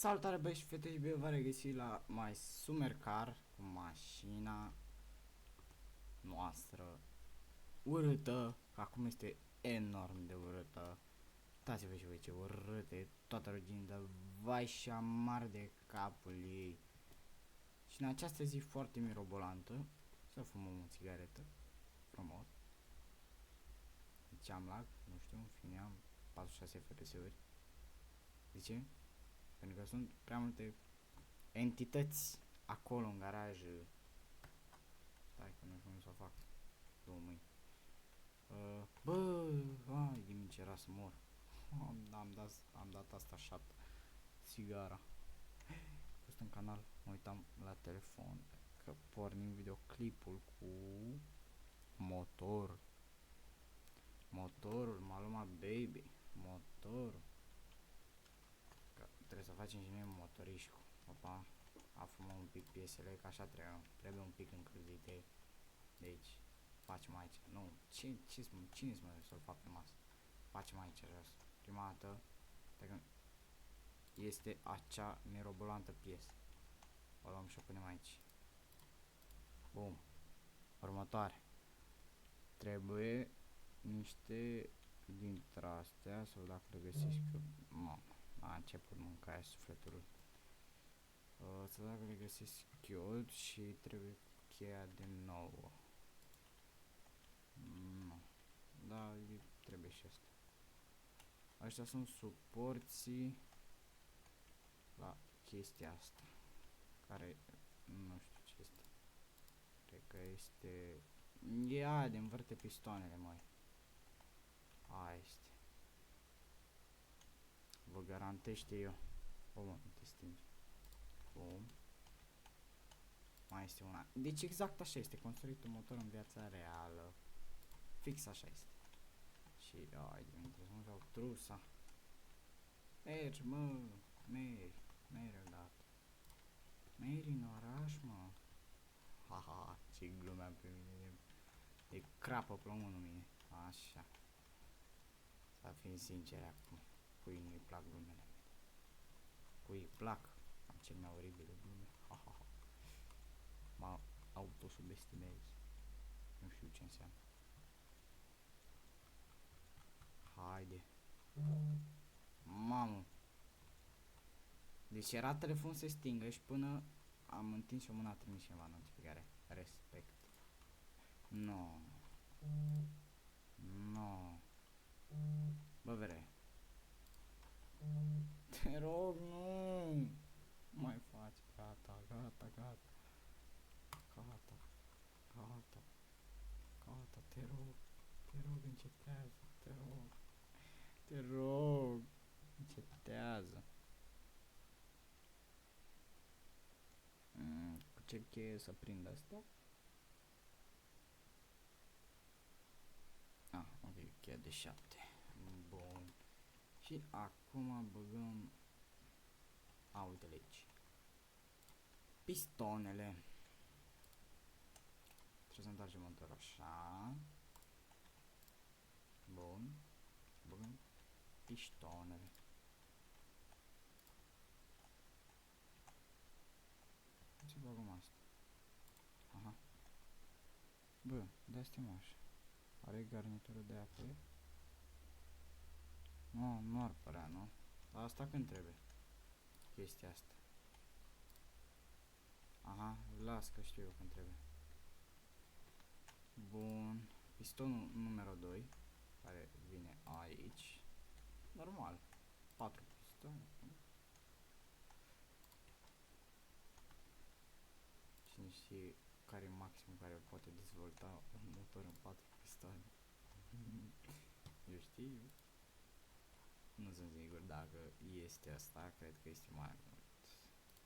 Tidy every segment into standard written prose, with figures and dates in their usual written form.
Salutare băi și fete și bine v-am regăsit la My Summer Car cu mașina noastră urâtă, că acum este enorm de urâtă. Uitați-vă și voi ce urâtă e toată rugină, vai și amar de capul ei. Și în această zi foarte mirobolantă, să fumăm o țigaretă, frumos. Deci am lag, nu știu, în fine am 46 FPS-uri. De ce? Pentru că sunt prea multe entități acolo în garaj. Stai că nu știu cum să o fac. 2 mâini. Bă, ai de mici era să mor. Am dat asta 7. Sigara. Pus în canal, mă uitam la telefon că pornim videoclipul cu motor. Motorul, m-a luat baby. Motorul. Că trebuie să facem și noi motoriști. Opa, afumăm un pic piesele, că așa trebuie un pic încălzite. Deci, facem aici. Nu, cine mă să-l fac pe masă? Facem aici jos. Prima dată, dacă este acea mirobolantă piesă. O luăm și o punem aici. Bum. Următoare. Trebuie niște dintre astea, sau dacă le găsesc, mamă, a început mâncarea sufletului. Să dacă le găsesc eu și trebuie cheia din nou. Nu. Da, trebuie și asta. Aștia sunt suporții la chestia asta. Care nu știu ce este. Cred că este... E aia de învârte pistoanele, măi. Aia este. Vă garantește eu. O, mă, nu te stingi. Bun. Mai este una. Deci exact așa este construit un motor în viața reală. Fix așa este. Și, ai, trebuie să nu vreau trusa. Mergi, mă, mergi odată. Mergi în oraș, mă. Haha, ce glumeam pe mine. E crapă plămânul mine. Așa. Să fim sinceri acum. Cui nu-i plac glumele mele? Cui îi plac? Am cel mai oribile glume. Hahaha. Mă autosubestimez. Nu știu ce înseamnă. Haide. Mamă. Deci era telefon să stingă și până am întins și o mână a trimis ceva notificare. Respect. No. No. Bă, vere. Te rog, nu. Mai faci. Gata. Gata. Te rog. Te rog, încetează. Te rog. Încetează. Cu ce cheie să prind asta? Ah, ok, cheia de 7. Bun. Și acum băgăm... A, uite-le aici. Pistonele. Trebuie să întoarcem motorul așa. Bun. Băgăm pistonele. Ce băgăm asta? Aha. Bă, de-astea mă așa. Are garnitură de apă? Nu ar părea, nu? Dar asta când trebuie? Chestia asta. Aha, las că știu eu când trebuie. Bun. Pistonul numărul 2, care vine aici. Normal. 4 pistone. Cine știe care e maximul care poate dezvolta un motor în 4 pistoane. Eu știu. Nu sunt sigur dacă este asta, cred că este mai mult.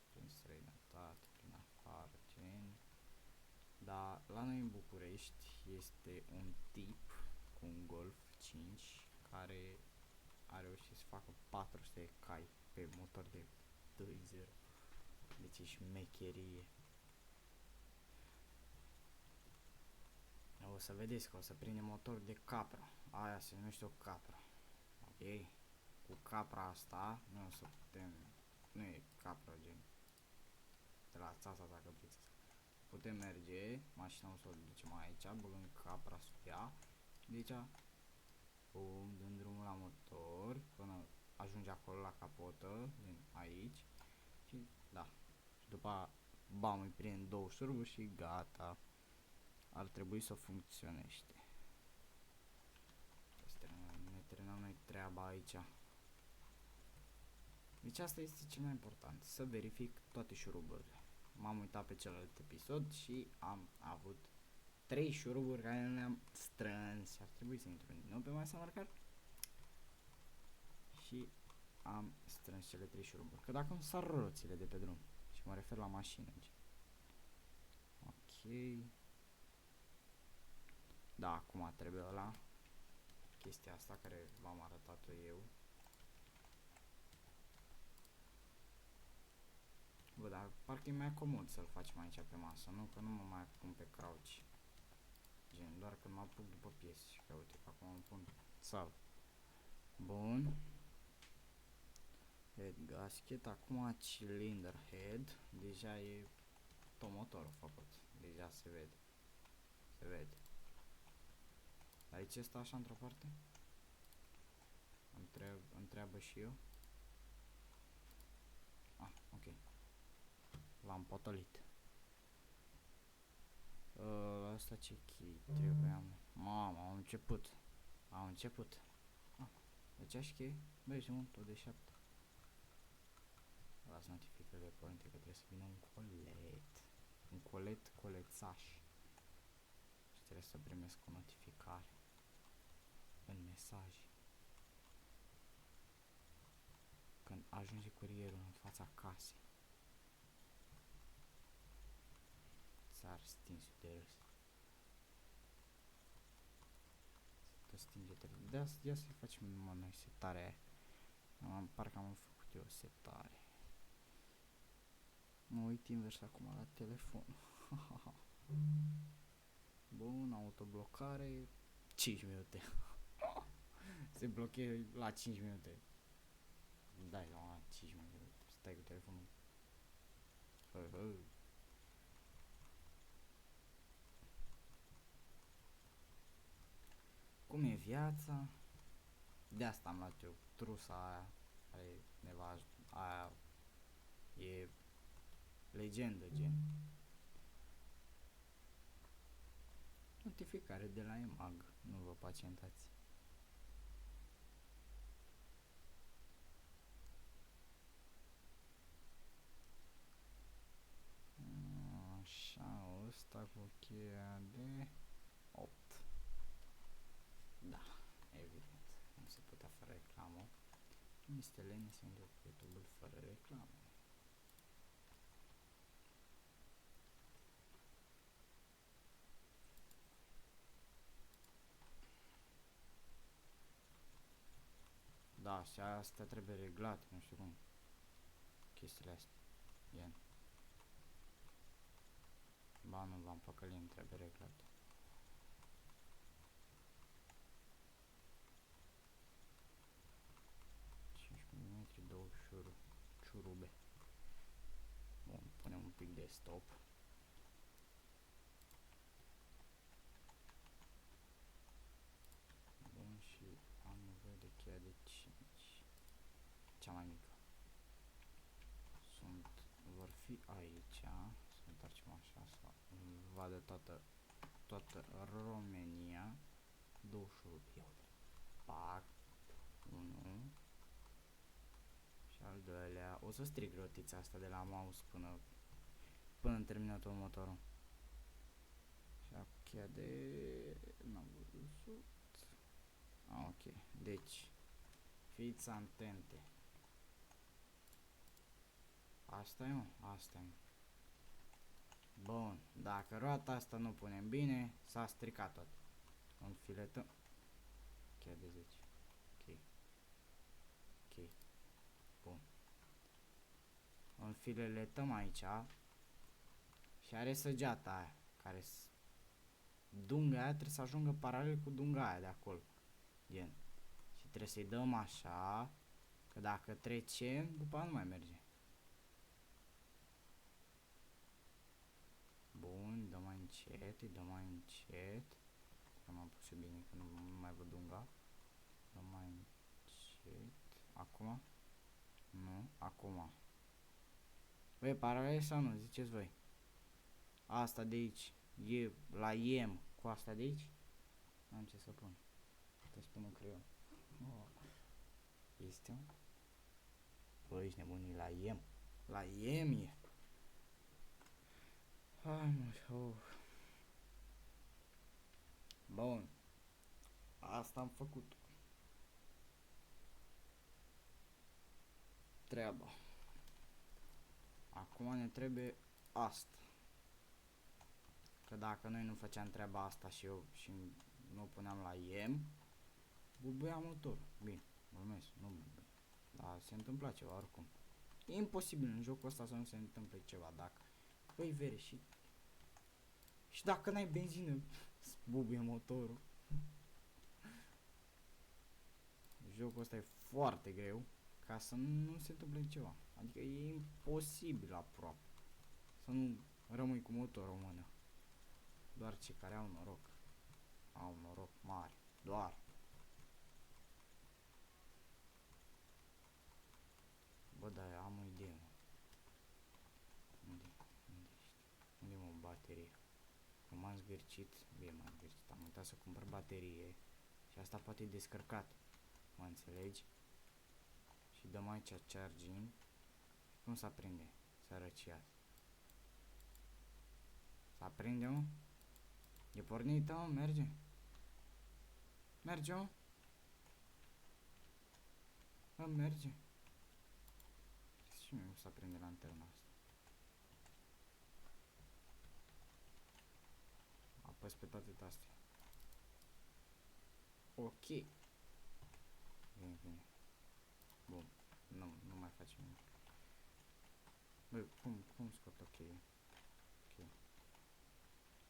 Prin străinătate, prin afară, gen. Dar la noi în București este un tip cu un Golf 5 care a reușit să facă 400 de cai pe motor de 2.0. Deci e șmecherie. O să vedeți că o să prinde motor de Capra. Aia se numește o Capra. Ok? Cu Capra asta noi o să putem nu e capră, gen. De la țasa ta căprița. Putem merge, mașina o să o ducem aici, băgăm capra sub ea. Deci, bum, dăm drumul la motor până ajunge acolo la capotă, gen aici. Și da, și după bam, îi prind două șuruburi și gata. Ar trebui să funcționește. Ne terminăm noi treaba aici. Deci asta este cel mai important, să verific toate șuruburile. M-am uitat pe celălalt episod și am avut 3 șuruburi care le-am strâns și ar trebui să intru din nou pe masa marcar. Și am strâns cele 3 șuruburi. Că dacă îmi sar roțile de pe drum, și mă refer la mașină. Ok. Da, acum trebuie la chestia asta care v-am arătat-o eu. Bă, dar parcă e mai comod să-l facem aici pe masă, nu? Că nu mă mai pun pe crouch. Gen, doar când mă apuc după piese. Și că uite că acum mă pun sal. Bun. Head gasket, acum cylinder head. Deja e tot motorul făcut. Deja se vede. Se vede. Aici stă așa într-o parte? Întreabă și eu. Ah, ok. L-am potolit. Asta ce chei trebuia. Mamă, am început. Am început. Ah, deci aș chei? Băi, și un tot de 7. Las notificările pornite că trebuie să vină un colet. Un colețaș. Și trebuie să primesc o notificare în mesaj. Când ajunge curierul în fața casei. S-ar stinge de râs. Să stinge de râs. Ia să-i facem noi setarea aia. Parcă am făcut eu o setare. Mă uit invers acum la telefon. Bun, autoblocare 5 minute. Se blochează la 5 minute. Dai la 5 minute. Stai cu telefonul. Cum e viața? De asta am luat eu trusa aia care ne va aia e legendă, gen. Notificare de la EMAG, nu vă pacientați. Așa, ăsta cu cheia de 8. Da, evident, nu se putea fără reclamă. Mistelene se începe pe YouTube fără reclamă. Da, și asta trebuie reglat, nu știu cum. Chestiile astea. Gen. Ba, nu v-am păcălit, trebuie reglat. Două șurube. Bun, punem un pic de stop. Bun, și am nevoie de cheia de 5. Cea mai mică. Vor fi aici. Să întoarcem așa, să vadă toată România. 2 șurubi. Pac. 1. Și al doilea. O să strig rotița asta de la mouse până în terminatul următorul. Și cheia de... n-am văzut. Ok, deci fiți antente. Asta e, mă, asta e, mă. Bun, dacă roata asta nu punem bine, s-a stricat tot. Înfiletăm. Cheia de 10. Ok. Ok. Bun. Înfiletăm aici. Și are săgeata aia, care dunga aia trebuie să ajungă paralel cu dunga aia de acolo. Gen. Și trebuie să-i dăm așa, că dacă trecem, după aia nu mai merge. Bun, dă mai încet, îi dă mai încet. M-am pus eu bine că nu mai văd unga. Dă mai încet. Acum? Nu, acum. Băi, paralel sau nu? Ziceți voi. Asta de aici. E la IM cu asta de aici? N-am ce să pun. Trebuie să pun un creion. Este un... Băi, ești nebunii la IM. La IM e. Hai mă, Bun. Asta am făcut. Treaba. Acum ne trebuie asta. Că dacă noi nu făceam treaba asta și eu și nu puneam la IM, bubuia motorul. Bine, urmez, nu bubuia. Dar se întâmpla ceva oricum. E imposibil în jocul ăsta să nu se întâmple ceva dacă... Păi vere și dacă n-ai benzină, bubuie motorul. Jocul ăsta e foarte greu ca să nu se întâmple ceva. Adică e imposibil aproape să nu rămâi cu motorul în mână. Doar cei care au noroc. Au noroc mare. Doar. Bă, dar am o idee, mă. Unde mă baterie? Că m-am zgârcit. Bine, m-am zgârcit. Am uitat să cumpăr baterie. Și asta poate e descărcat. Mă înțelegi? Și dăm aici charging. Cum se aprinde? Sărăcia. Se aprinde, mă? E pornită, mă? Merge? Merge, mă? Mă, merge? Și nu se aprinde lanterna asta. Apăs pe toate astea. Ok. Bine. Bun. Nu mai facem nimic. Băi, cum scot ok?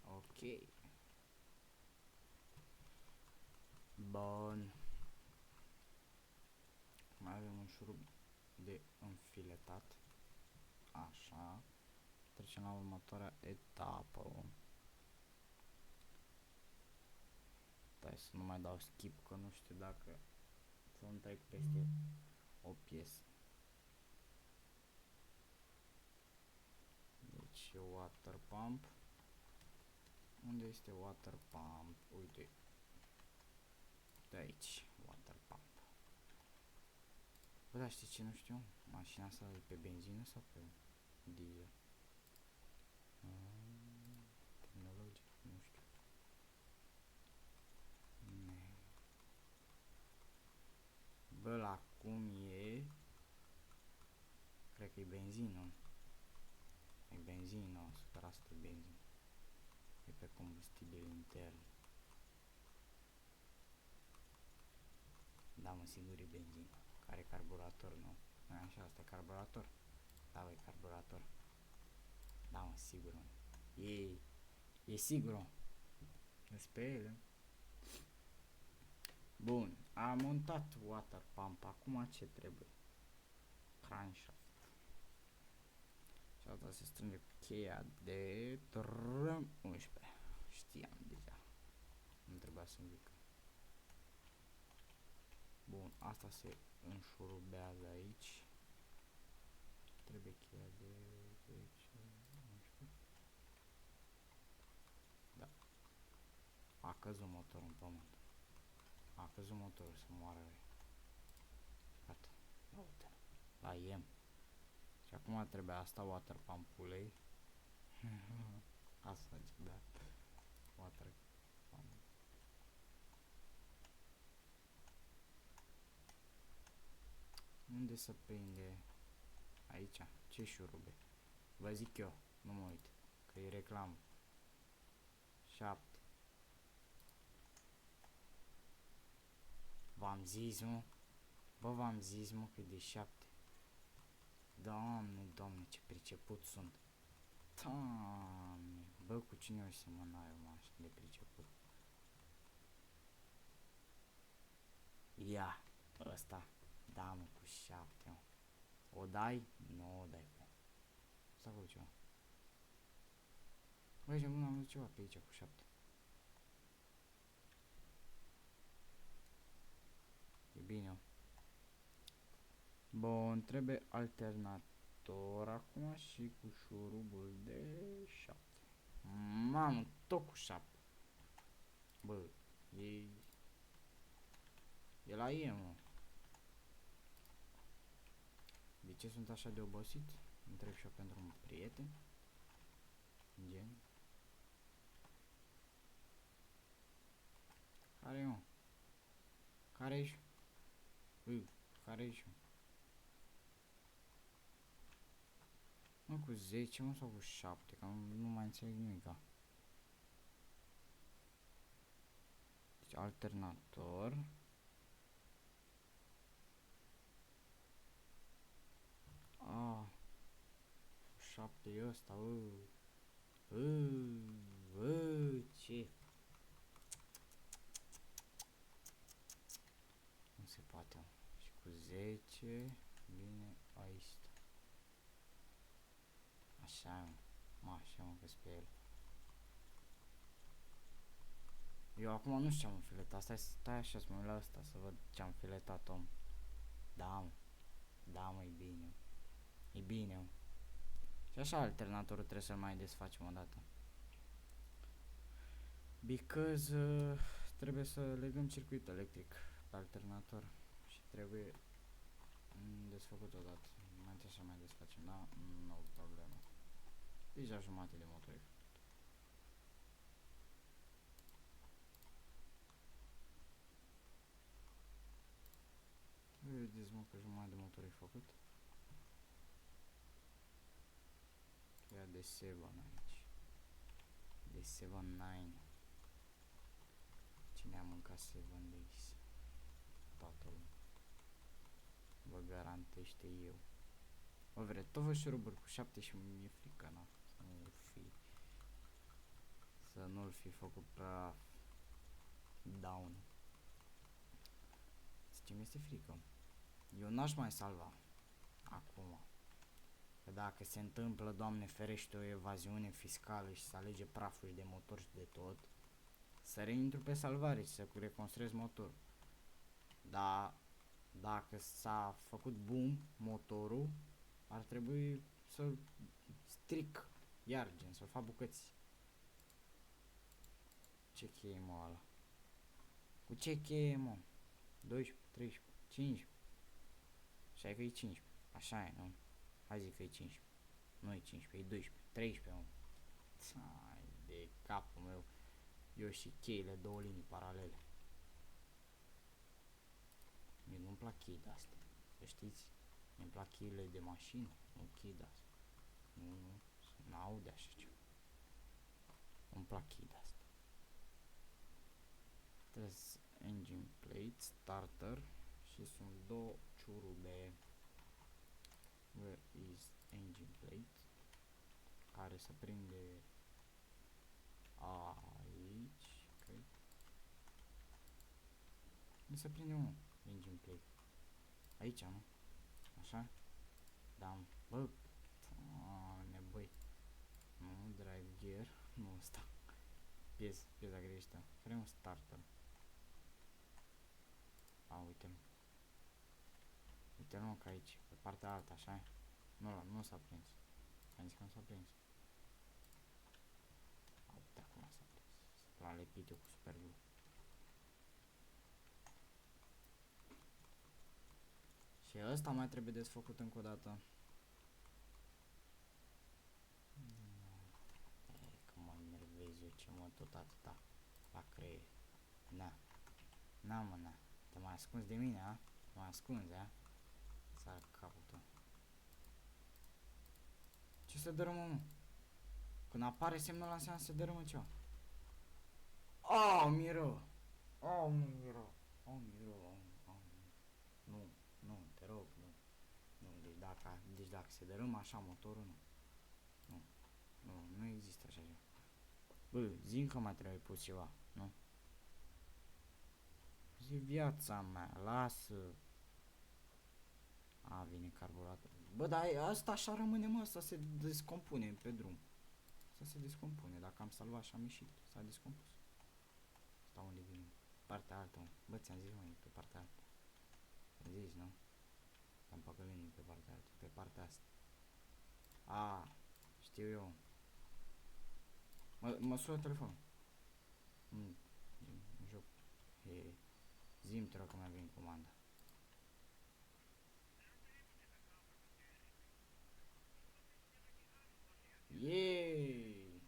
Ok. Bun. Mai avem un șurub de înfiletat. Așa. Trecem la următoarea etapă. Stai să nu mai dau skip, că nu știu dacă să-mi trec peste o piesă. Deci water pump. Unde este water pump? Uite. De aici, water pump. Bă, dar știi ce nu știu? Mașina asta e pe benzină sau pe diesel? Tehnologic, nu știu. Bă, la cum e? Cred că e benzină. E benzină, 100% benzină. E pe combustibil intern. Da, mă, sigur e benzină. Care carburator, nu? Nu așa, asta e carburator. Da, bă, e carburator. Da, mă, sigur, mă. E sigur, mă. Pe ele. Bun, am montat water pump. Acum ce trebuie? Crankshaft. Și asta se strânge cu cheia de 11. Știam deja. Nu trebuia să-mi zic. Bun, asta se înșurubează aici. Trebuie cheia de 10, 11. Da. A căzut motorul în pământ. A căzut motorul să moară. Gata. Uite. La IM. Și acum trebuie asta water pump-ului. Asta zic, da. Water pump. Unde se prinde? Aici. Ce șurube? Vă zic eu. Nu mă uit. Că e reclamă. 7. V-am zis, mă. Bă, v-am zis, mă, că e de 7. Doamne, doamne, ce priceput sunt. Doamne. Bă, cu cine o semăna eu, mă, așa de priceput. Ia, ăsta. Da, mă, cu 7, mă. O dai? Nu o dai, bă. Stai cu ceva. Băi, ce bun, am văzut ceva pe aici cu 7. E bine. Bun, trebuie alternator acum și cu șurubul de 7. Mamă, tot cu 7. Bă, e la e, mă. De ce sunt așa de obosit? Întreb și eu pentru un prieten. Gen. Care-i, mă? Care ești? Care ești? Mă, cu 10, mă, sau cu 7? Că nu mai înțeleg nimica. Deci alternator. Ah, 7 e ăsta, ce? Nu se poate. Și cu 10 vine aici. Așa, mă, așa mă că pe el. Eu acum nu știu ce am înfiletat, stai așa să mă uit la asta să văd ce am filetat, om. Da, mă, e bine. E bine, mă. Și așa alternatorul trebuie să-l mai desfacem o dată. Because trebuie să legăm circuit electric pe alternator și trebuie desfăcut o dată. Mai întâi să mai desfacem, da? Nu o problemă. Deja jumate de motor e făcut. Vedeți, mă, că jumătate de motor e făcut. Ia de 7 aici. De 7-9. Cine a mâncat 7 days? Toată lumea. Vă garantește eu. Bă, vreți, tot vă șuruburi cu 7 și mi-e frică, na. Să nu-l fi făcut prea down. Ce mi-este frică? Eu n-aș mai salva acum. Că dacă se întâmplă, Doamne ferește, o evaziune fiscală și să alege prafuri de motor și de tot, să reintru pe salvare și să reconstruiesc motorul. Dar dacă s-a făcut boom motorul, ar trebui să-l stric iar, gen, să-l fac bucăți. Ce cheie, mă, ăla? Cu ce cheie, mă? 12, 13, 15. Și ai că e 15. Așa e, nu? Hai zic că e 15. Nu e 15, e 12, 13, mă. Ai de capul meu. Eu și cheile, două linii paralele. Mie nu-mi plac chei de-astea. Să știți? Mi-mi plac cheile de mașină, nu chei de-astea. Nu aude așa ceva. Nu-mi plac chei de-astea. Trebuie engine plate, starter și sunt două ciurube. Where is engine plate? Care se prinde aici, cred. Nu se prinde, mă, engine plate. Aici, nu? Așa? Da, bă, nebăi. Nu, drive gear, nu ăsta. Piesa greșită. Care un starter? A, uite-l. Uite-l, mă, că aici, pe partea alta, așa. Nu s-a prins. Am zis că nu s-a prins. A, uite, acum s-a prins. L-a lepit eu cu super glue. Și ăsta mai trebuie desfăcut încă o dată. Că mă enervez eu, ce mă tot atâta la creier. Na, mă, na. Te mai ascunzi de mine, a? Te mai ascunzi, a? Sar capul tău. Ce se dărâmă, mă? Când apare semnul ăla înseamnă să se dărâmă ceva. Oh, miră! Oh, miră! Oh, miră! Nu, te rog, nu. Nu, deci dacă se dărâmă așa motorul, nu. Nu există așa ceva. Bă, zi că mai trebuie pus ceva, nu? Zi viața mea, lasă. Vine carburator. Bă, dar asta așa rămâne, mă, asta se descompune pe drum. că se descompune. Dacă am salvat și am ieșit, s-a descompus. Stau unde vine. Partea altă, mă. Bă, ți-am zis, mă, e pe partea altă. Ți-am zis, nu? Am păcălit pe partea altă, pe partea asta. A, știu eu. Mă sună telefonul. În joc. Zi-mi, te rog, că mi-a venit comanda. Yay!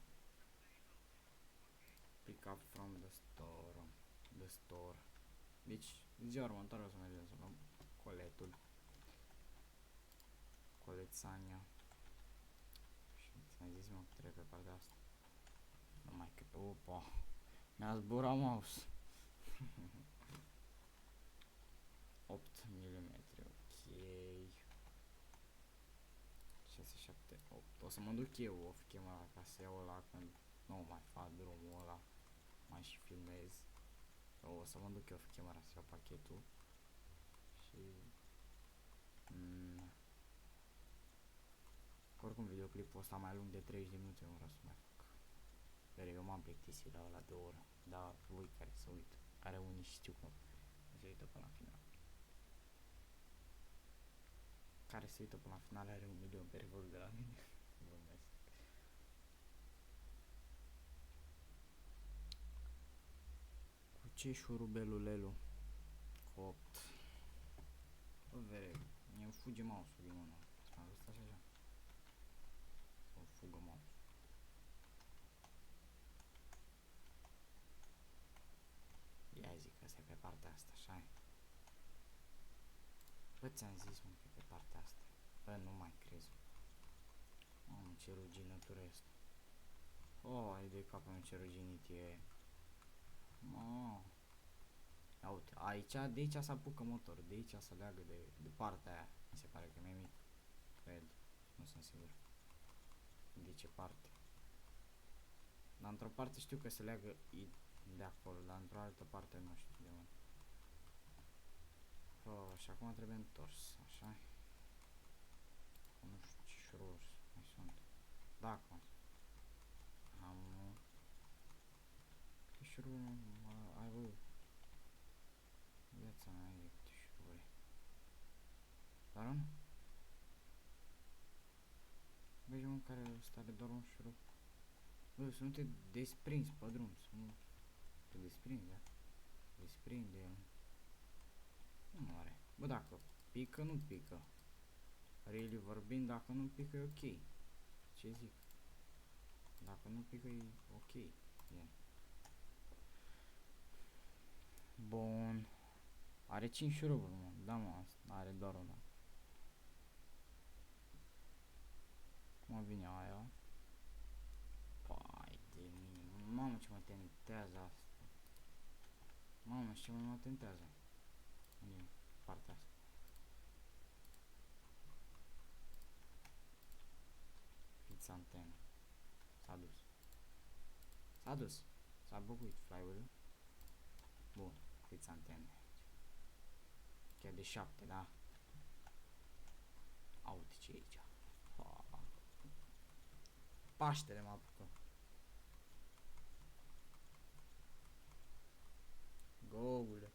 Pick up from the store. The store. Deci, ziua următoare o să mergem să luăm coletul. Colețania. Și ți-am zis, mă, că trebuie pe partea asta. Nu mai cred. Opa! Mi-a zburat mouse. 8 mm. Ok. 6, 7, 8. O să mă duc eu off-cam ăla ca să iau ăla când nu mai fac drumul ăla. Mai și filmez. O să mă duc eu off-cam ăla să iau pachetul. Și... oricum videoclipul ăsta mai lung de 30 de minute nu vreau să mai fac. Dar eu m-am plictisit la ăla de o oră. Dar voi care se uită, care unii știu că se uită până la final. Care se uită până la final are 1.000.000 pe revolt de la mine. Glumesc. Cu ce șurubelul lelu? Copt. Bă, vere, mi-mi fuge mouse-ul din mână. Am văzut așa așa. Să-mi fugă mouse. Ia zic că asta e pe partea asta, așa. Bă, ți-am zis, mă, că e pe partea asta. Bă, nu mai crezi. Mamă, ce ruginătură este. Oh, e de capul meu, ce ruginit e. Mamă. Ia uite, aici, de aici se apucă motorul, de aici se leagă de partea aia. Mi se pare că e mai mic. Cred, nu sunt sigur. De ce parte? Dar într-o parte știu că se leagă de acolo, dar într-o altă parte nu știu de unde. Oh, și acum trebuie întors, așa. Nu știu ce șururi mai sunt. Da, acum. Am... câte șururi ai, bă? Viața mea e câte șururi. Doar unul? Vezi, mă, care ăsta are doar un șurub. Bă, să nu te desprinzi pe drum, să nu te desprinzi, da? Desprinde el. Nu are. Bă, dacă pică, nu pică. Really vorbind, dacă nu pică, e ok. Ce zic? Dacă nu pică, e ok. Gen. Bun. Are 5 șuruburi, mă. Da, mă, are doar una. Cum vine aia? Pai de mine. Mamă, ce mă tentează asta. Mamă, ce mă tentează. Unde e partea asta? Fiți antenă. S-a dus. S-a dus. S-a bucuit flywheel-ul. Bun. Fiți antene. Chiar de 7, da? Uite ce e aici. Paștele mă apucă. Gogule.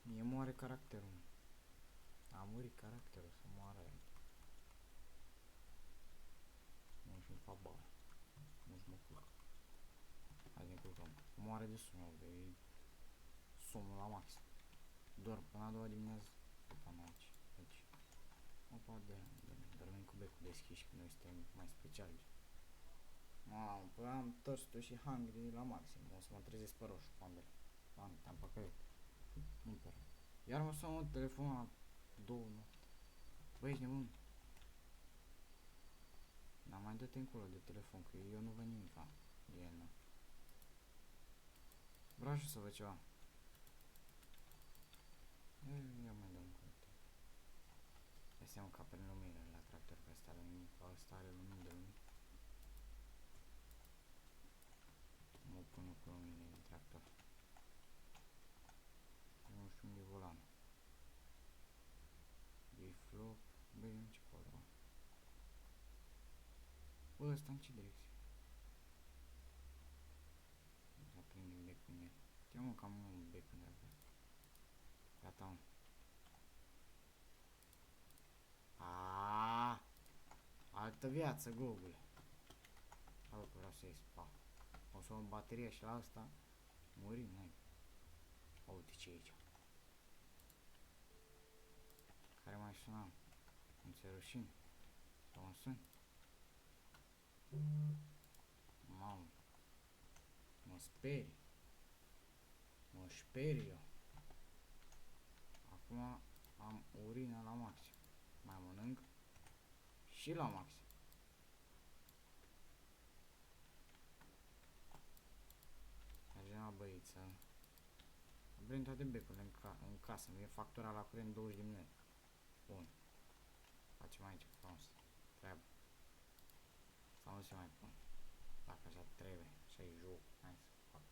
Mie moare caracterul. A murit caracterul să moară. Nu-și mi fac bani. Nu-și mă culc. Hai ne culcăm. Moare de somn, de somnul la maxim. Dorm până a doua dimineață. După 9. Deci. Opa, dormim cu becul deschis că noi suntem mai speciali. Mamă, păi am thirstul și hungry la maxim. O să mă trezesc pe roșu, pandele. Doamne, te-am păcălit. Nu-mi permit. Iar mă sună telefonul la 2 noapte. Băi, ești nebun? Dar mai dă-te încolo de telefon, că eu nu văd nimica. Gen. Vreau și să văd ceva. Ia mai dăm încolo. Astea un cap în lumină la tractor, că asta are lumină, că asta are lumină de lumină. Mă pun cu lumină din tractor. Nu știu unde e volanul. E flop. Băi, nu ce pot. Bă, ăsta în ce direcție? Să prindem becul în el. Ia mă, cam un bec în dreapta. Gata, mă. Aaaa! Altă viață, Google. Salut, vreau să ies. Pa. O să o am bateria și la asta murim, noi. Uite ce e aici. Care mai sunam? Nu ți-e rușine? Să mă sun? Mamă. Mă sperii. Mă sperii eu. Acum am urina la maxim. Mai mănânc și la maxim. Ajung la băiță. Vrem toate becurile în casă. Mi-e factura la curent 20 de milioane. Bun. Facem aici frumos. Treabă. Sau nu se mai pun. Dacă așa trebuie. Așa e joc. Hai să fac.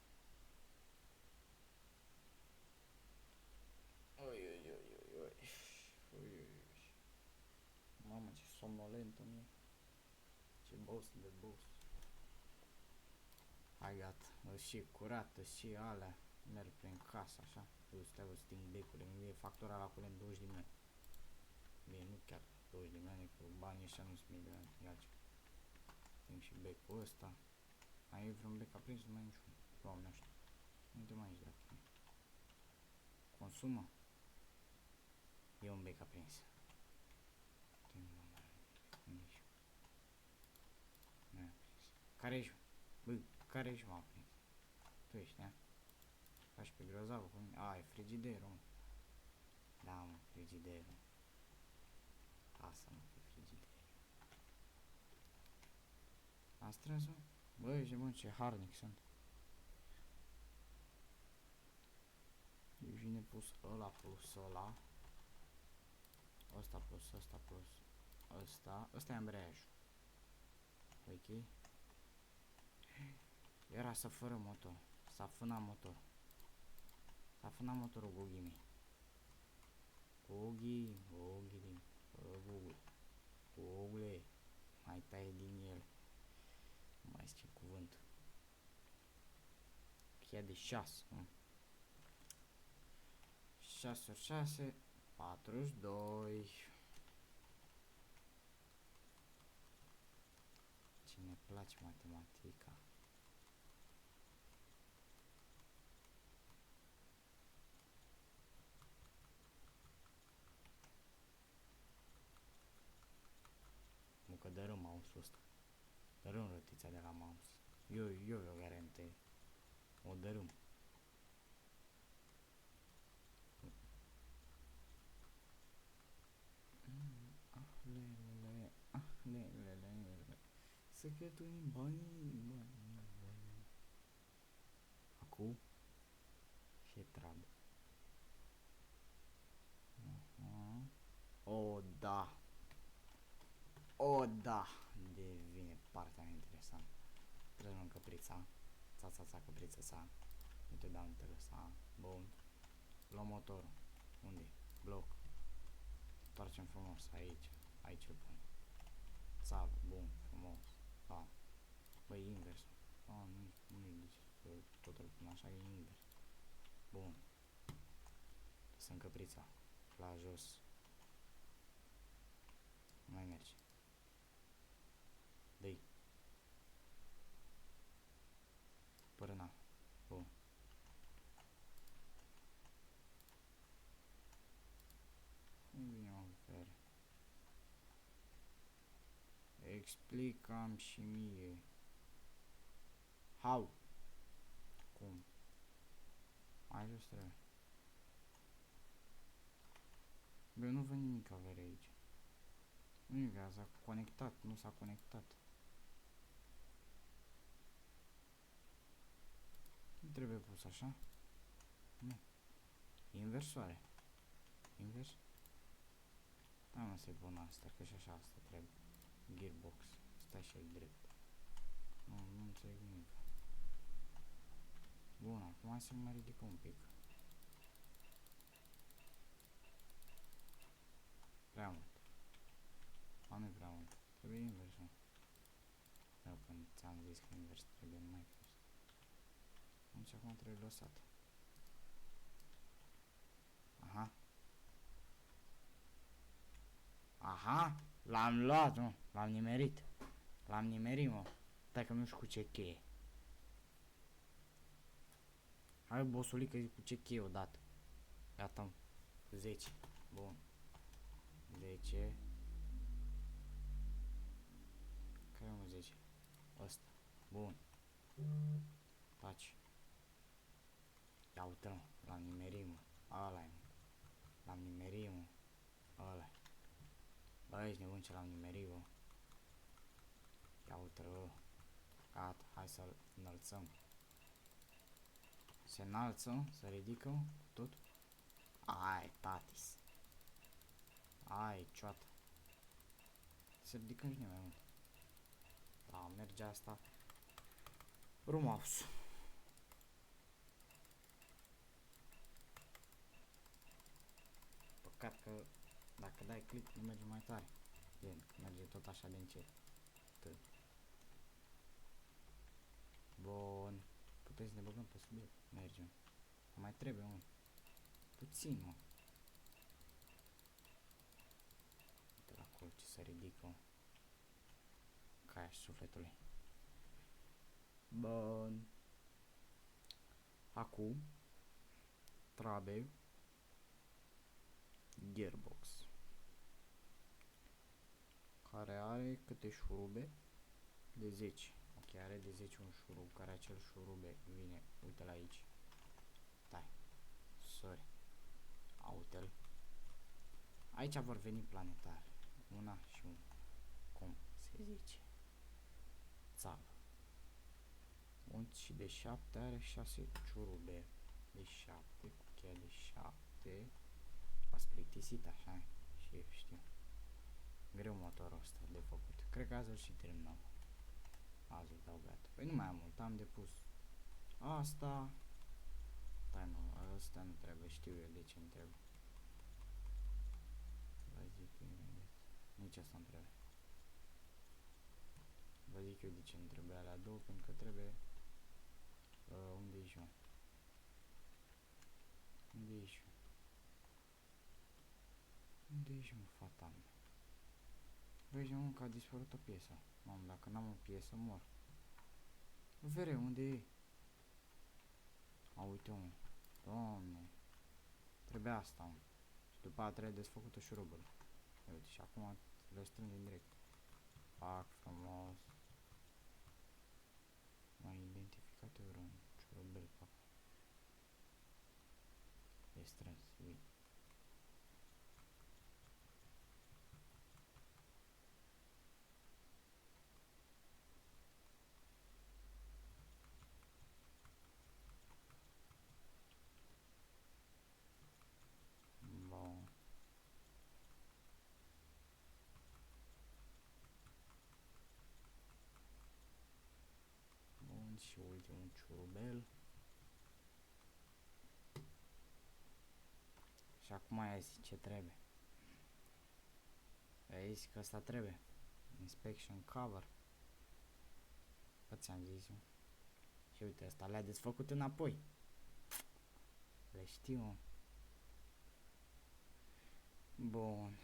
Oi. Mamă, ce somnolentă mie. Ce boss de boss. Hai gata. Și curată și alea. Merg prin casă așa. Eu stai vă sting becurile. Mi-e factura la curent 20 de milioane. Bine, nu chiar 20 de milioane, că banii ăștia nu sunt milioane. Ia ce. Sting și becul ăsta. Mai e vreun bec aprins? Nu mai e niciun. Doamne ăștia. Nu te mai aici dacă e. Consumă. E un bec aprins. Nici. Nu e aprins. Care ești? Bă, care ești, m-a aprins? Tu ești, da? Faci pe grozavă cu mine? A, e frigiderul, mă. Da, mă, frigiderul. Lasă, mă, pe frigider. A strâns, mă? Bă, ești bun, ce harnic sunt. Deci vine pus ăla plus ăla. Ăsta plus ăsta plus ăsta. Ăsta e ambreiajul. Ok. Era să fără motor. S-a fânat motor. S-a fânat motorul Gogi mei. Google. Mai taie din el. Nu mai zice cuvântul. Cheia de 6. 6 ori 6, 42. Ce ne place matematica. Nu că dărâm mouse-ul ăsta. Dărâm rotița de la mouse. Eu o garantez. O dărâm. Lelele. Să cheltuim banii. Acum? Ce treabă? O, da. O, da. Devine partea mai interesantă. Trebuie în căprița. Ța, căprița sa. Nu te dau interesa. Bun. Luăm motorul. Unde e? Bloc. Întoarcem frumos. Aici. Aici îl pun. Țavă. Bun. Frumos. Da. Băi, invers. Ah, nu-i că tot îl pun așa, e invers. Bun. Sunt căprița. La jos. Nu mai merge. Dă-i. Părâna. Bun. Cum vine o fer? Explica-mi și mie. How? Cum? Mai jos trebuie. Bă, nu văd nimic avere aici. Nimic, s-a conectat, nu s-a conectat. Nu trebuie pus așa? Nu. Inversoare. Invers? Da, mă, să-i pun asta, că și așa asta trebuie. Gearbox. Stai și el drept. Nu înțeleg nimic. Bun, acum să mă ridic un pic. Prea mult. A, nu prea mult. Trebuie invers, mă. când ți-am zis că invers trebuie mai fost. Deci acum trebuie lăsat. Aha. Aha! L-am luat, mă! L-am nimerit. L-am nimerit, mă. Stai că nu știu cu ce cheie. Hai, bossulică, zic cu ce cheie odată. Gata, mă. Cu 10. Bun. 10. Care mă 10? Ăsta. Bun. Taci. Ia uite, mă. L-am nimerit, mă. Ăla-i, mă. L-am nimerit, mă. Ăla-i. Bă, ești nebun ce l-am nimerit, bă. Ia uite-l, bă. Gata, hai să-l înălțăm. Se înalță, se ridică, tot. Ai, tatis. Ai, cioată. Se ridică și nimeni, mă. Da, merge asta. Frumos. Păcat că dacă dai click nu merge mai tare. Bine, merge tot așa de încet. Tot. Bun. Putem să ne băgăm pe subiect. Mergem. Mai trebuie, mă. Puțin, mă. Uite la acolo ce se ridică, mă. Caia sufletului. Bun. Acum trebuie gearbox, care are câte șurube? De 10. Ok, are de 10 un șurub, care acel șurube vine, uite la aici. Stai. Sorry. Uite-l. Aici vor veni planetare. Una și una. Cum se zice? Țavă. Un și de 7 are 6 șurube. De 7, cu cheia de 7. A plictisit așa, și știu. Greu motorul ăsta de făcut. Cred că azi îl și terminăm. Azi îl dau gata. Păi nu mai am mult, am depus asta. Stai, nu, ăsta nu trebuie, știu eu de ce îmi trebuie. Vă zic eu imediat. Nici asta îmi trebuie. Vă zic eu de ce îmi trebuie alea două, pentru că trebuie... unde ești eu? Unde ești eu? Unde ești, mă, fata mea? Băi, mă, că a dispărut o piesă. Mamă, dacă n-am o piesă, mor. Vere, unde e? A, uite, mă. Doamne. Trebuie asta, mă. Și după aia trebuie desfăcută șurubul. Uite, și acum le strângem direct. Fac frumos. Mai identificat eu vreun șurubel pe acolo. E strâns, uite. Bun. Bun, și ultimul șurubel. Și acum aia zic ce trebuie. Aia zic că asta trebuie. Inspection cover. Că ți-am zis eu. Și uite, asta le-a desfăcut înapoi. Le știu, mă. Bun.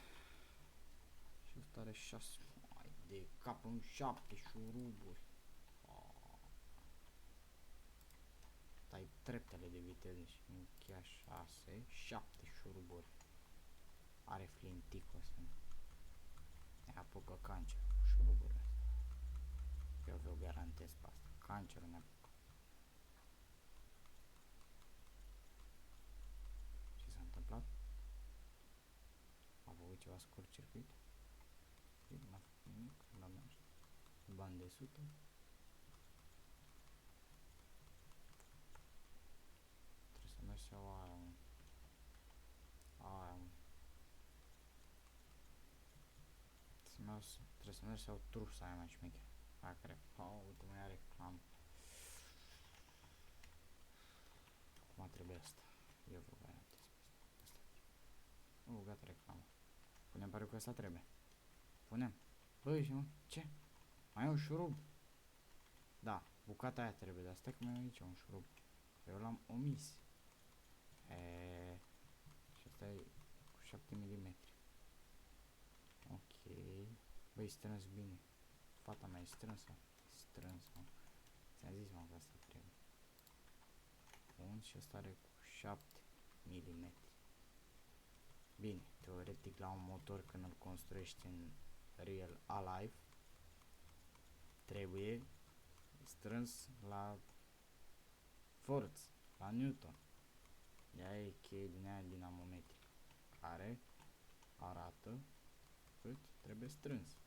Și ăsta are 6. Hai de cap, în 7 șuruburi. Stai treptele de viteză și nu chiar 6. 7 șuruburi. Are flinticul ăsta. Ne apucă cancer cu șuruburile astea. Eu vă garantez pe asta. Cancerul ne apucă. Ce s-a întâmplat? A făcut ceva scurt circuit? N-a făcut nimic, n-a mers. Bani de 100. Trebuie să mergi sau aia, mă. Aia, mă. Trebuie să mergi sau trusa aia mai șmecher. Aia care, uite, mai are reclamă. Acum trebuie asta. Eu vă garantez pe asta. Asta. Gata reclamă. Punem, pare că asta trebuie. Punem. Băi, și mă, ce? Mai e un șurub. Da, bucata aia trebuie, dar stai că mai am aici un șurub. Eu l-am omis. Și asta e cu 7 mm. Ok. Băi, strâns bine. Fata mea e strânsă. Strânsă. Ți-am zis, mă, că asta trebuie. Bun, și asta are cu 7 mm. Bine, teoretic la un motor când îl construiești în real alive trebuie strâns la forță, la Newton. Ea e cheie din aia dinamometrică care arată cât trebuie strâns.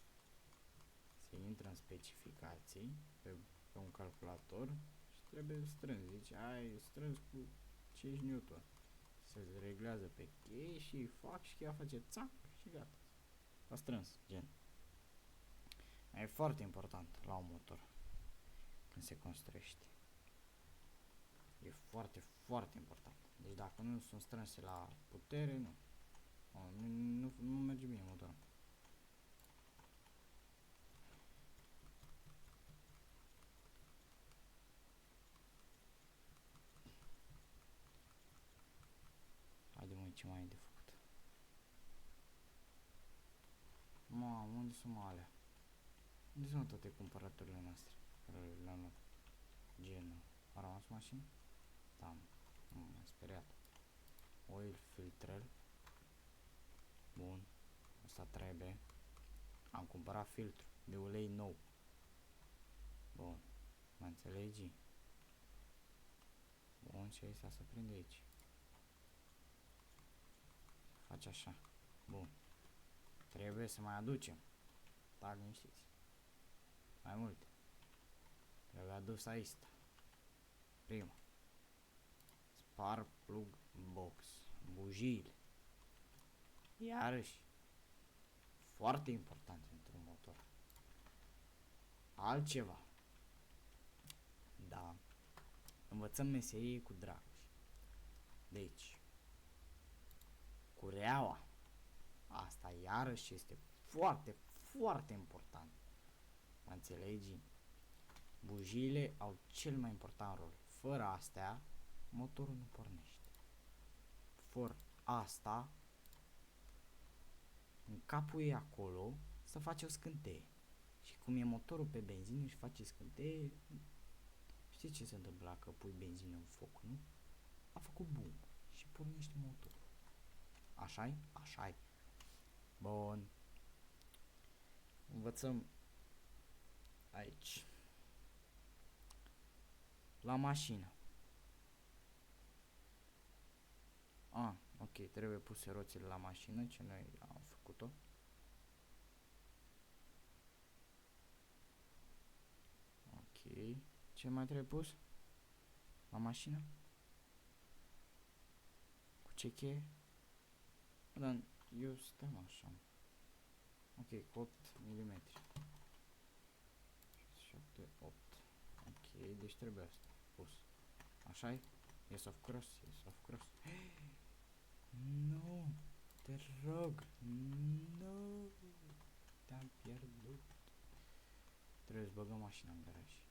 Se intră în specificații pe un calculator și trebuie strâns. Zice, ai strâns cu 5 Newton. Se reglează pe cheie și fac și cheia face țac și gata. S-a strâns, gen. E foarte important la un motor când se construiește. E foarte, foarte important. Deci dacă nu sunt strânse la putere, nu merge bine motorul. Haide măi, ce mai e de făcut? Mamă, unde sunt alea? Unde sunt toate cumpărăturile noastre care le-am luat? Gen, a rămas mașină? Da, m-am speriat. Oil filtrel. Bun, asta trebuie. Am cumpărat filtru de ulei nou. Bun, mă înțelegi? Bun, și asta se prinde aici. Face așa. Bun. Trebuie să mai aducem. Da, liniștiți. Mai multe. Trebuie adus aici. Prima. Spark plug box. Bujiile. Iarăși. Foarte important într-un motor. Altceva. Da. Învățăm meserie cu Dragoș. Deci. Cureaua. Asta iarăși este foarte, foarte important. Mă înțelegi? Bujiile au cel mai important rol. Fără astea, motorul nu pornește. Fără asta, în capul ei acolo, să face o scânteie. Și cum e motorul pe benzină și face scânteie, știi ce se întâmplă dacă pui benzină în foc, nu? A făcut bum și pornește motorul. Așa-i? Așa-i. Bun. Învățăm aici. La mașină. Ok, trebuie puse roțile la mașină, ce noi am făcut-o. Ok. Ce mai trebuie pus? La mașină? Cu ce cheie? Dar eu stăm așa. Ok, cu 8 mm. 7, 8. Ok, deci trebuie asta pus. Așa-i? Yes of course, yes of course. Nu, te rog, nu, te-am pierdut. Trebuie să băgăm mașina în garaj.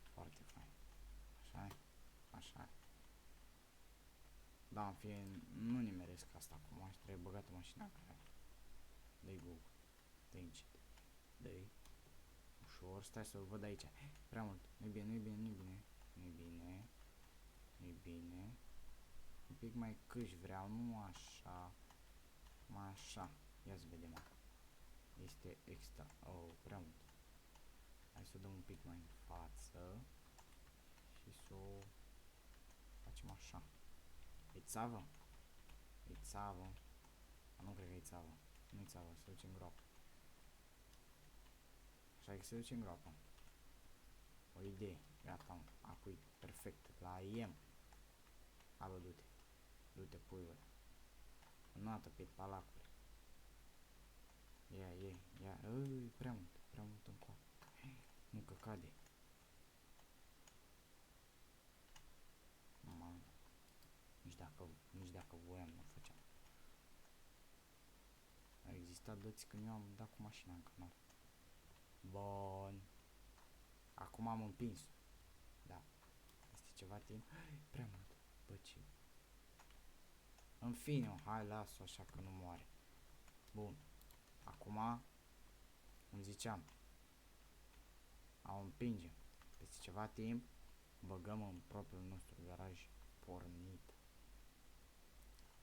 Foarte fain. Așa-i? Așa-i. Da, în fine, nu nimeresc asta acum, trebuie băgată mașina în garaj. Dă-i Google, dă-i încet, dă-i ușor, stai să-l văd aici. Prea mult, nu-i bine, nu-i bine, nu-i bine, nu-i bine, nu-i bine. Un pic mai câși vreau, nu așa, mai așa. Ia să vedem. Este extra, prea mult. Hai să o dăm un pic mai în față și să o facem așa. E țavă? E țavă. Nu cred că e țavă. Nu e țavă, se duce în groapă. Așa că se duce în groapă. O idee. Gata, acum perfect. La IM. Hai bă, du-te. Du-te, puiule. Înnoată pe palacuri. Ia. Prea mult încoa. Nu că cade. Mamă. Nici dacă voiam, nu făceam. A existat dăți când eu am dat cu mașina în canal. Bun. Acum am împins. Da. Este ceva timp. Prea mult. Bă, ce? În fine, hai, las-o așa că nu moare. Bun. Acum, cum ziceam, o împingem. Peste ceva timp, băgăm în propriul nostru garaj pornit.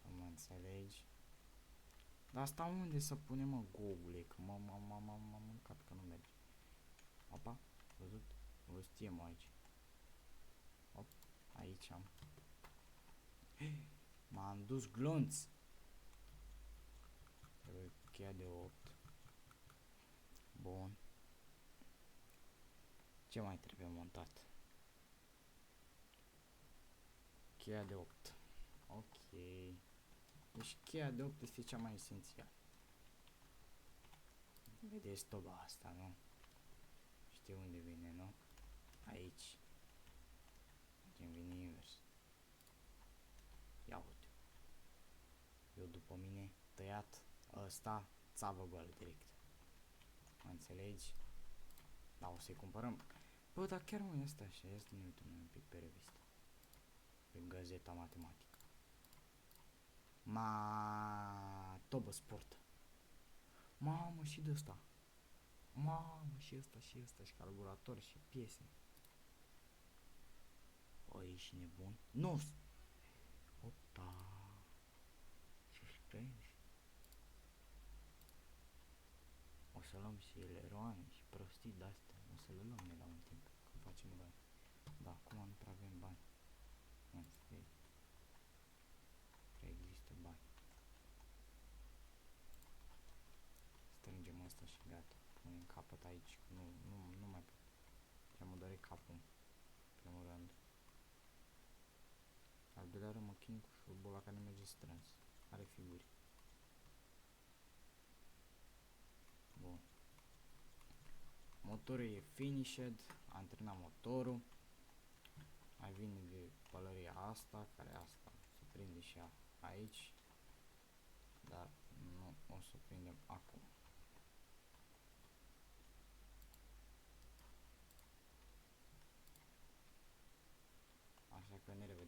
Mă înțelegi? Dar asta unde să punem, mă, Gogule? Că m-am mâncat că nu merge. Opa, văzut? Văzut aici. Op, aici am. M-am dus glonț. Trebuie cheia de 8. Bun. Ce mai trebuie montat? Cheia de 8. Ok. Deci cheia de 8 este cea mai esențială. Vedeți toba asta, nu? Știu unde vine, nu? Aici. Aici vine invers. Ia uite. Eu după mine tăiat ăsta, țavă goală direct. Mă înțelegi? Da, o să-i cumpărăm. Bă, dar chiar mă este așa. Ia să ne uităm un pic pe revistă. Pe gazeta matematică. Tobă sport. Mamă, și de ăsta. Mamă, și ăsta, și ăsta, și calculator, și piese. O, ești nebun? Nu! Opa! Ce strângi! O să luăm și eleroane și prostii de-astea. O să le luăm noi la un timp, că facem bani. Da, acum nu prea avem bani. Nu înțeleg. Prea există bani. Strângem asta și gata. Punem capăt aici, că nu mai pot. Ce mă doare capul, primul rând. Al doilea rând mă chin cu șurubul ăla care merge strâns. Are figuri. Bun. Motorul e finished, a antrenat motorul. Mai vine de pălăria asta, care asta se prinde și ea aici. Dar nu o să prindem acum. Așa că ne revedem.